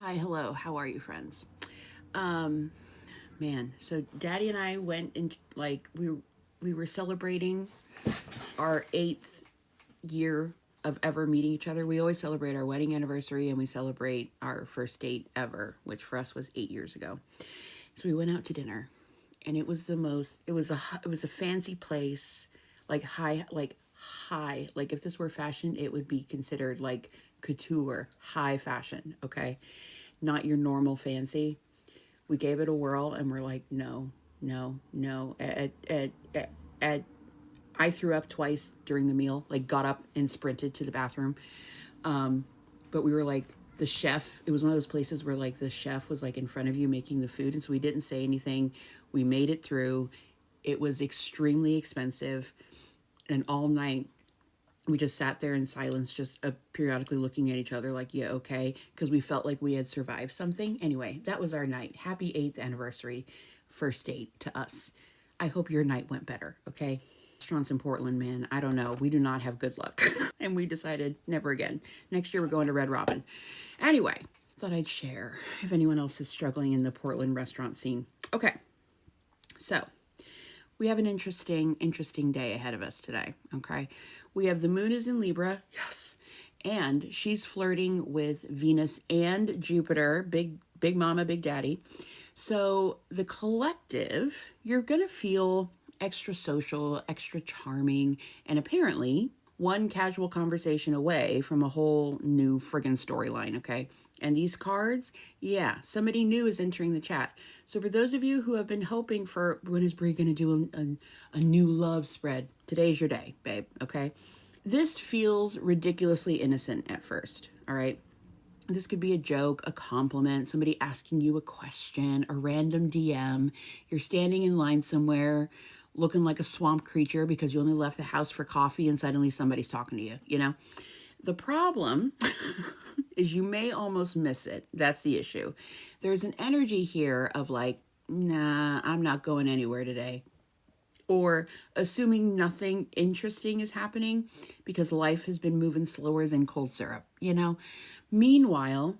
Hi, hello. How are you, friends? Man, so Daddy and I went and we were celebrating our 8th year of ever meeting each other. We always celebrate our wedding anniversary and we celebrate our first date ever, which for us was 8 years ago. So we went out to dinner, and it was the most. It was a fancy place, like high. Like if this were fashion, it would be considered like couture, high fashion. Okay, not your normal fancy. We gave it a whirl and we're like, no, no, no. At I threw up twice during the meal, like got up and sprinted to the bathroom. But we were like, the chef, it was one of those places where like the chef was like in front of you making the food. And so we didn't say anything. We made it through. It was extremely expensive. And all night we just sat there in silence, just periodically looking at each other like, yeah, okay, because we felt like we had survived something. Anyway, that was our night. Happy 8th anniversary, first date to us. I hope your night went better, okay? Restaurants in Portland, man, I don't know. We do not have good luck. And we decided never again. Next year we're going to Red Robin. Anyway, thought I'd share if anyone else is struggling in the Portland restaurant scene. Okay, so we have an interesting day ahead of us today. Okay. We have the moon is in Libra. Yes. And she's flirting with Venus and Jupiter, big mama, big daddy. So the collective, you're going to feel extra social, extra charming, and apparently one casual conversation away from a whole new friggin' storyline, okay? And these cards, yeah, somebody new is entering the chat. So for those of you who have been hoping for when is Brie going to do a new love spread, today's your day, babe, okay? This feels ridiculously innocent at first, all right? This could be a joke, a compliment, somebody asking you a question, a random DM. You're standing in line somewhere looking like a swamp creature because you only left the house for coffee and suddenly somebody's talking to you, you know? The problem is you may almost miss it. That's the issue. There's an energy here of like, nah, I'm not going anywhere today. Or assuming nothing interesting is happening because life has been moving slower than cold syrup, you know? Meanwhile,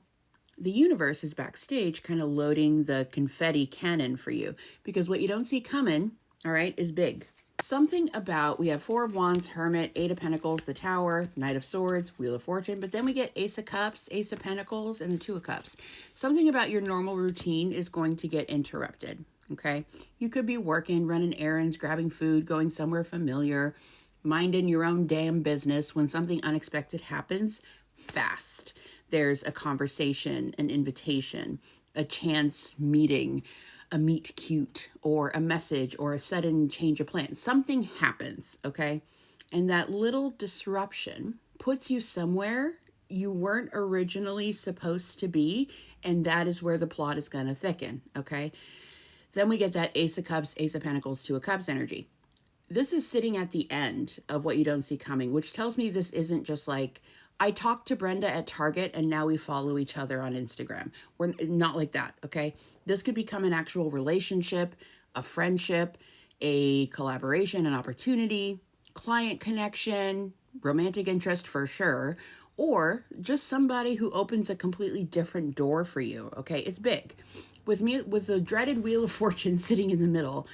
the universe is backstage kind of loading the confetti cannon for you because what you don't see coming, all right, is big. Something about, we have Four of Wands, Hermit, Eight of Pentacles, the Tower, Knight of Swords, Wheel of Fortune, but then we get Ace of Cups, Ace of Pentacles, and the Two of Cups. Something about your normal routine is going to get interrupted, okay? You could be working, running errands, grabbing food, going somewhere familiar, minding your own damn business when something unexpected happens fast. There's a conversation, an invitation, a chance meeting, a meet cute, or a message, or a sudden change of plan. Something happens, okay? And that little disruption puts you somewhere you weren't originally supposed to be, and that is where the plot is going to thicken, okay? Then we get that Ace of Cups, Ace of Pentacles, Two of Cups energy. This is sitting at the end of what you don't see coming, which tells me this isn't just like, I talked to Brenda at Target and now we follow each other on Instagram. We're not like that, okay? This could become an actual relationship, a friendship, a collaboration, an opportunity, client connection, romantic interest for sure, or just somebody who opens a completely different door for you, okay? It's big. With me, with the dreaded Wheel of Fortune sitting in the middle,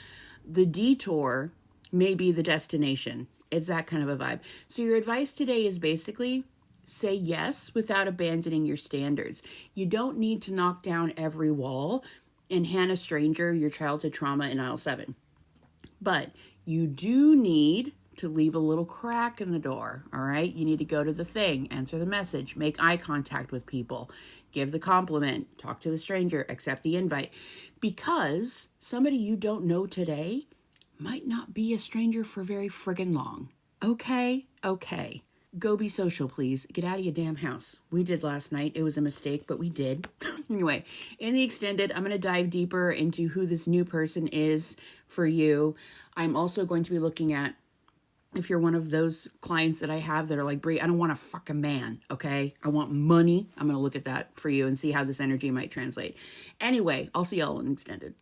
the detour may be the destination. It's that kind of a vibe. So your advice today is basically say yes without abandoning your standards. You don't need to knock down every wall and hand a stranger your childhood trauma in aisle 7. But you do need to leave a little crack in the door, all right? You need to go to the thing, answer the message, make eye contact with people, give the compliment, talk to the stranger, accept the invite. Because somebody you don't know today might not be a stranger for very friggin' long. Okay? Okay. Go be social, please. Get out of your damn house. We did last night. It was a mistake, but we did. Anyway, in the extended, I'm going to dive deeper into who this new person is for you. I'm also going to be looking at if you're one of those clients that I have that are like, Brie, I don't want a fucking man, okay? I want money. I'm going to look at that for you and see how this energy might translate. Anyway, I'll see y'all in extended.